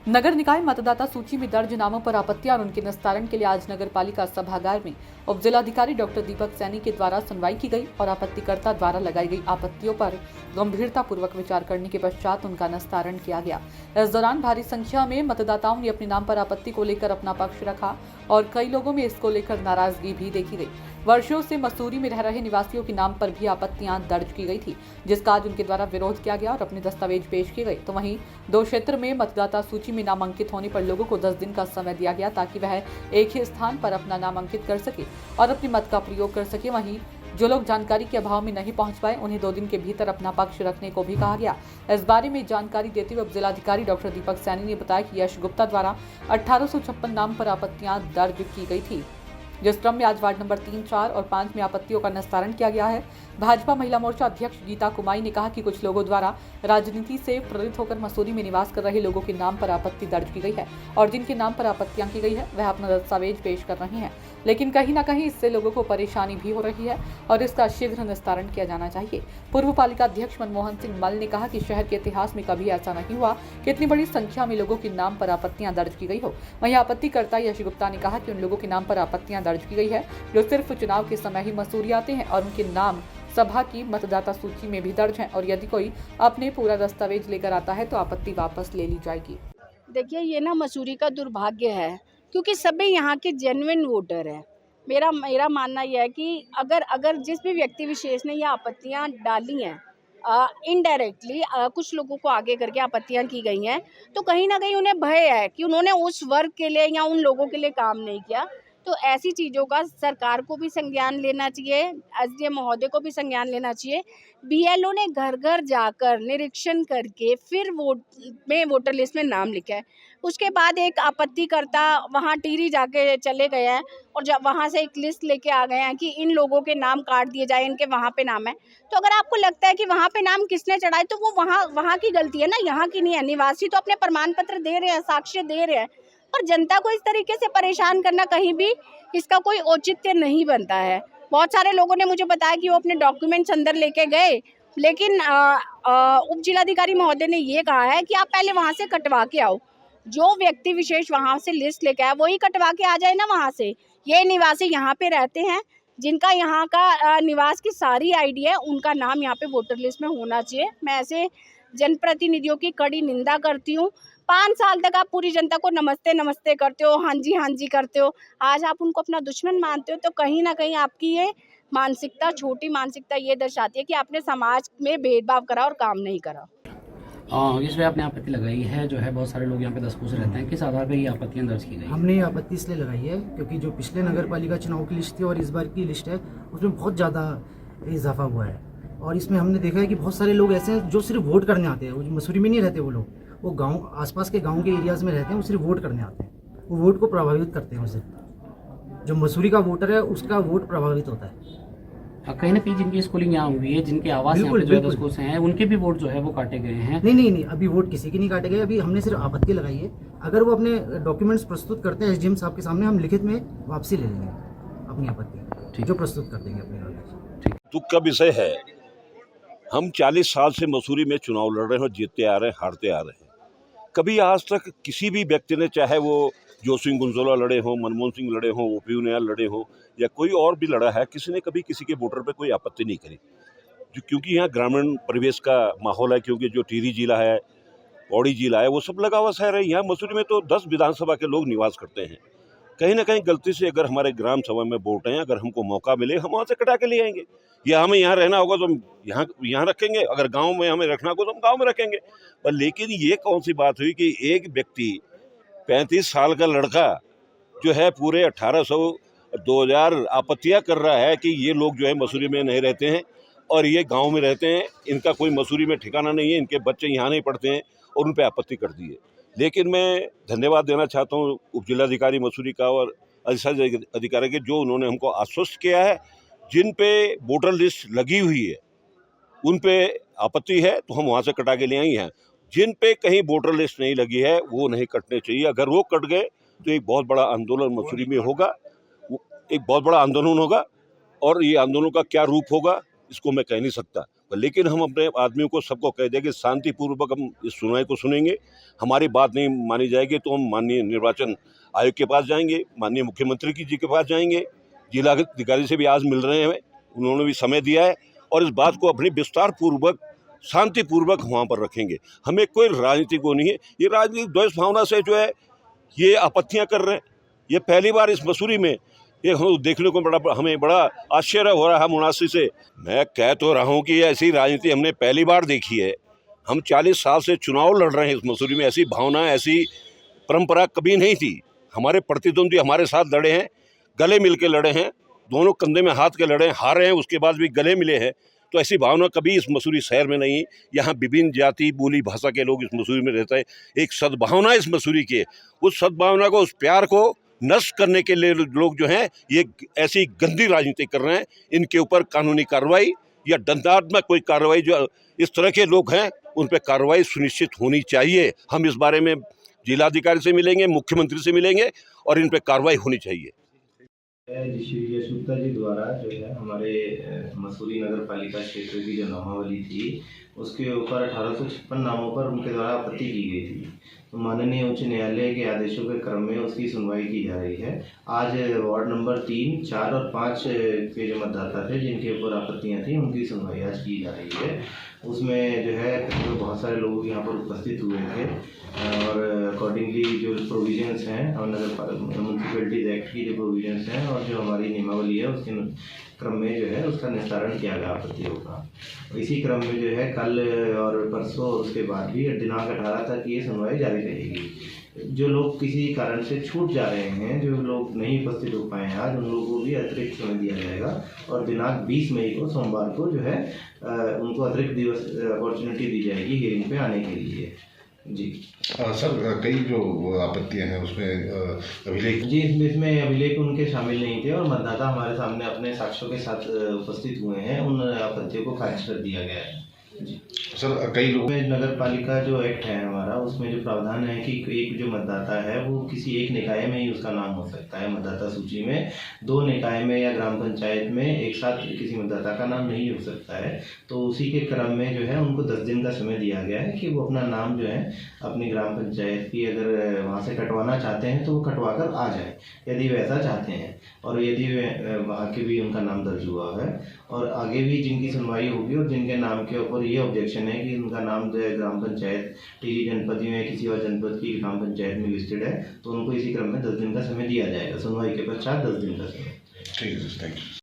नगर निकाय मतदाता सूची में दर्ज नामों पर आपत्तियां और उनके निस्तारण के लिए आज नगर पालिका सभागार में उप जिलाधिकारी डॉक्टर दीपक सैनी के द्वारा सुनवाई की गई और आपत्तिकर्ता द्वारा लगाई गई आपत्तियों पर गंभीरता पूर्वक विचार करने के पश्चात उनका निस्तारण किया गया। इस दौरान भारी संख्या में मतदाताओं ने अपने नाम पर आपत्ति को लेकर अपना पक्ष रखा और कई लोगों में इसको लेकर नाराजगी भी देखी गई। वर्षों से मसूरी में रह रहे निवासियों के नाम पर भी आपत्तियां दर्ज की गई थी, जिसका आज उनके द्वारा विरोध किया गया और अपने दस्तावेज पेश किए गए। तो वहीं दो क्षेत्र में मतदाता सूची में नामांकित होने पर लोगों को 10 दिन का समय दिया गया ताकि वह एक ही स्थान पर अपना नाम अंकित कर सके और अपने मत का प्रयोग कर सके। वहीं जो लोग जानकारी के अभाव में नहीं पहुंच पाए उन्हें 2 दिन के भीतर अपना पक्ष रखने को भी कहा गया। इस बारे में जानकारी देते हुए उप जिलाधिकारी डॉक्टर दीपक सैनी ने बताया कि यश गुप्ता द्वारा 1856 नाम पर आपत्तियां दर्ज की गई थी, जिस क्रम में आज वार्ड नंबर 3, 4 और 5 में आपत्तियों का निस्तारण किया गया है। भाजपा महिला मोर्चा अध्यक्ष गीता कुमारी ने कहा कि कुछ लोगों द्वारा राजनीति से प्रेरित होकर मसूरी में निवास कर रहे लोगों के नाम पर आपत्ति दर्ज की गई है और जिनके नाम पर आपत्तियां की गई है वह अपना दस्तावेज पेश कर रहे हैं, लेकिन कहीं न कहीं इससे लोगों को परेशानी भी हो रही है और इसका शीघ्र निस्तारण किया जाना चाहिए। पूर्व पालिका अध्यक्ष मनमोहन सिंह मल ने कहा कि शहर के इतिहास में कभी ऐसा नहीं हुआ कि इतनी बड़ी संख्या में लोगों के नाम पर आपत्तियां दर्ज की गई हो। वहीं आपत्तिकर्ता यश गुप्ता ने कहा कि उन लोगों के नाम पर आपत्तियां दर्ज की गई है जो सिर्फ चुनाव के समय ही मसूरी आते हैं और उनके नाम सभा की मतदाता सूची में भी दर्ज हैं और यदि कोई अपने पूरा दस्तावेज लेकर आता है तो आपत्ति वापस ले ली जाएगी। देखिए, ये ना मसूरी का दुर्भाग्य है क्योंकि सभी यहाँ के जेन्युइन वोटर हैं। मेरा मानना यह है कि अगर जिस भी व्यक्ति विशेष ने ये आपत्तियाँ डाली हैं, इनडायरेक्टली कुछ लोगों को आगे करके आपत्तियाँ की गई हैं, तो कहीं ना कहीं उन्हें भय है कि उन्होंने उस वर्ग के लिए या उन लोगों के लिए काम नहीं किया। तो ऐसी चीज़ों का सरकार को भी संज्ञान लेना चाहिए, एसडीएम महोदय को भी संज्ञान लेना चाहिए। बीएलओ ने घर घर जाकर निरीक्षण करके फिर वोटर लिस्ट में नाम लिखा है। उसके बाद एक आपत्तिकर्ता वहाँ टिहरी जाके चले गए हैं और जब वहाँ से एक लिस्ट लेके आ गए हैं कि इन लोगों के नाम काट दिए जाए, इनके वहाँ पे नाम है। तो अगर आपको लगता है कि वहाँ पे नाम किसने चढ़ाए तो वो वहाँ की गलती है ना, यहाँ की नहीं है। निवासी तो अपने प्रमाण पत्र दे रहे हैं, साक्ष्य दे रहे हैं, पर जनता को इस तरीके से परेशान करना कहीं भी इसका कोई औचित्य नहीं बनता है। बहुत सारे लोगों ने मुझे बताया कि वो अपने डॉक्यूमेंट्स अंदर लेके गए, लेकिन उप जिलाधिकारी महोदय ने ये कहा है कि आप पहले वहाँ से कटवा के आओ। जो व्यक्ति विशेष वहाँ से लिस्ट लेके आए वही कटवा के आ जाए ना वहाँ से। ये निवासी यहाँ पे रहते हैं, जिनका यहाँ का निवास की सारी आईडी है, उनका नाम यहाँ पे वोटर लिस्ट में होना चाहिए। मैं ऐसे जनप्रतिनिधियों की कड़ी निंदा करती हूँ। 5 साल तक आप पूरी जनता को नमस्ते नमस्ते करते हो, हाँ जी करते हो, आज आप उनको अपना दुश्मन मानते हो, तो कहीं ना कहीं आपकी ये मानसिकता, छोटी मानसिकता ये दर्शाती है कि आपने समाज में भेदभाव करा और काम नहीं करा। इसमें आपने आपत्ति लगाई है, जो है बहुत सारे लोग यहाँ पे 10 कोस रहते हैं, किस आधार पर ये आपत्तियाँ दर्ज की गई? हमने ये आपत्ति इसलिए लगाई है क्योंकि जो पिछले नगर पालिका चुनाव की लिस्ट थी और इस बार की लिस्ट है उसमें बहुत ज़्यादा इजाफा हुआ है और इसमें हमने देखा है कि बहुत सारे लोग ऐसे हैं जो सिर्फ वोट करने आते हैं। वो मसूरी में नहीं रहते, वो लोग वो गांव आसपास के गांव के एरियाज़ में रहते हैं, वो सिर्फ वोट करने आते हैं। वो वोट को प्रभावित करते हैं, उसे जो मसूरी का वोटर है उसका वोट प्रभावित होता है। कहीं ना कहीं जिनकी स्कूलिंग यहाँ हुई है, जिनके आवास यहाँ पे जो 10 कोस हैं, उनके भी वोट जो है वो काटे गए हैं। नहीं, अभी वोट किसी के नहीं काटे गए। अभी हमने सिर्फ आपत्ति लगाई है। अगर वो अपने डॉक्यूमेंट्स प्रस्तुत करते हैं एसडीएम साहब के सामने, हम लिखित में वापसी ले लेंगे अपनी आपत्ति, जो प्रस्तुत कर देंगे अपने कागज। दुख का विषय है, हम 40 साल से मसूरी में चुनाव लड़ रहे हैं, जीतते आ रहे हैं, हारते आ रहे हैं। कभी आज तक किसी भी व्यक्ति ने, चाहे वो जोसिंह गुंजोला लड़े हों, मनमोहन सिंह लड़े हों, ओपी उनियाल लड़े हों या कोई और भी लड़ा है, किसी ने कभी किसी के वोटर पे कोई आपत्ति नहीं करी। क्योंकि यहाँ ग्रामीण परिवेश का माहौल है, क्योंकि जो टिहरी जिला है, पौड़ी जिला है, वो सब लगा हुआ शहर है। यहाँ मसूरी में तो 10 विधानसभा के लोग निवास करते हैं। कहीं ना कहीं गलती से अगर हमारे ग्राम सभा में वोट हैं, अगर हमको मौका मिले हम वहाँ से कटा के ले आएंगे, या हमें यहाँ रहना होगा तो हम यहाँ रखेंगे, अगर गांव में हमें रखना होगा तो हम गांव में रखेंगे। पर लेकिन ये कौन सी बात हुई कि एक व्यक्ति 35 साल का लड़का जो है पूरे 2000 आपत्तियाँ कर रहा है कि ये लोग जो है मसूरी में नहीं रहते हैं और ये गाँव में रहते हैं, इनका कोई मसूरी में ठिकाना नहीं है, इनके बच्चे यहाँ नहीं पढ़ते हैं, और उन पर आपत्ति कर दी है। लेकिन मैं धन्यवाद देना चाहता हूँ उप जिलाधिकारी मसूरी का और अधिकारी के, जो उन्होंने हमको आश्वस्त किया है। जिन पे वोटर लिस्ट लगी हुई है उन पे आपत्ति है तो हम वहाँ से कटा के ले आई हैं। जिन पे कहीं वोटर लिस्ट नहीं लगी है वो नहीं कटने चाहिए। अगर वो कट गए तो एक बहुत बड़ा आंदोलन मसूरी में होगा, एक बहुत बड़ा आंदोलन होगा, और ये आंदोलन का क्या रूप होगा इसको मैं कह नहीं सकता। लेकिन हम अपने आदमियों को सबको कह दें कि शांतिपूर्वक हम इस सुनवाई को सुनेंगे। हमारी बात नहीं मानी जाएगी तो हम माननीय निर्वाचन आयोग के पास जाएंगे, माननीय मुख्यमंत्री जी के पास जाएंगे, जिलाधिकारी से भी आज मिल रहे हैं, उन्होंने भी समय दिया है और इस बात को अपनी विस्तार पूर्वक शांतिपूर्वक वहाँ पर रखेंगे। हमें कोई राजनीति को नहीं है, ये राजनीतिक द्वेष भावना से जो है ये आपत्तियाँ कर रहे हैं। ये पहली बार इस मसूरी में ये हम देखने को हमें बड़ा आश्चर्य हो रहा है मुनासिब से। मैं कह तो रहा हूँ कि ऐसी राजनीति हमने पहली बार देखी है। हम 40 साल से चुनाव लड़ रहे हैं इस मसूरी में, ऐसी भावना ऐसी परंपरा कभी नहीं थी। हमारे प्रतिद्वंदी हमारे साथ लड़े हैं, गले मिल के लड़े हैं, दोनों कंधे में हाथ के लड़े हैं, हारे हैं, उसके बाद भी गले मिले हैं। तो ऐसी भावना कभी इस मसूरी शहर में नहीं। यहाँ विभिन्न जाति बोली भाषा के लोग इस मसूरी में रहते हैं। एक सद्भावना इस मसूरी की, उस सद्भावना को, उस प्यार को नष्ट करने के लिए लोग जो हैं ये ऐसी गंदी राजनीति कर रहे हैं। इनके ऊपर कानूनी कार्रवाई या दंडात्मक कोई कार्रवाई, जो इस तरह के लोग हैं उन पर कार्रवाई सुनिश्चित होनी चाहिए। हम इस बारे में जिलाधिकारी से मिलेंगे, मुख्यमंत्री से मिलेंगे और इन पर कार्रवाई होनी चाहिए। श्री यशगुप्ता जी द्वारा जो है हमारे मसूरी नगर पालिका क्षेत्र की जो नामावली थी उसके ऊपर 1856 नामों पर उनके द्वारा आपत्ति की गई थी। तो माननीय उच्च न्यायालय के आदेशों के क्रम में उसकी सुनवाई की जा रही है। आज वार्ड नंबर 3, 4 और 5 के जो मतदाता थे जिनके ऊपर आपत्तियां थी उनकी सुनवाई आज की जा रही है। उसमें जो है बहुत सारे लोग यहाँ पर उपस्थित हुए थे और अकॉर्डिंगली जो प्रोविजंस हैं और म्यूनसिपैलिटीज एक्ट की जो प्रोविजंस हैं और जो हमारी नियमावली है उसके क्रम में जो है उसका निस्तारण किया गया आपत्तियों का। इसी क्रम में जो है कल और परसों और उसके बाद भी दिनांक 18 तक ये सुनवाई जारी रहेगी। जो लोग किसी कारण से छूट जा रहे हैं, जो लोग नहीं उपस्थित हो पाए हैं आज, उन लोगों को भी अतिरिक्त समय दिया जाएगा और दिनांक 20 मई को सोमवार को जो है उनको अतिरिक्त दिवस अपॉर्चुनिटी दी जाएगी हियरिंग पे आने के लिए। जी सर, कई जो आपत्तियां हैं उसमें अभिलेख जी इसमें अभिलेख उनके शामिल नहीं थे और मतदाता हमारे सामने अपने साक्ष्यों के साथ उपस्थित हुए हैं। उन आपत्तियों को खारिज कर दिया गया है। जी सर, कई लोग में नगर पालिका जो एक्ट है हमारा, उसमें जो प्रावधान है कि एक जो मतदाता है वो किसी एक निकाय में ही उसका नाम हो सकता है मतदाता सूची में। 2 निकाय में या ग्राम पंचायत में एक साथ किसी मतदाता का नाम नहीं हो सकता है। तो उसी के क्रम में जो है उनको 10 दिन का समय दिया गया है कि वो अपना नाम जो है अपनी ग्राम पंचायत की अगर वहाँ से कटवाना चाहते हैं तो वो कटवा कर आ जाए, यदि वैसा चाहते हैं और यदि वहाँ के भी उनका नाम दर्ज हुआ है। और आगे भी जिनकी सुनवाई होगी और जिनके नाम के ऊपर ये ऑब्जेक्शन है कि उनका नाम जो है ग्राम पंचायत टिहरी जनपद में किसी और जनपद की ग्राम पंचायत में लिस्टेड है, तो उनको इसी क्रम में 10 दिन का समय दिया जाएगा। सुनवाई के पश्चात 10 दिन का समय। ठीक है, थैंक यू।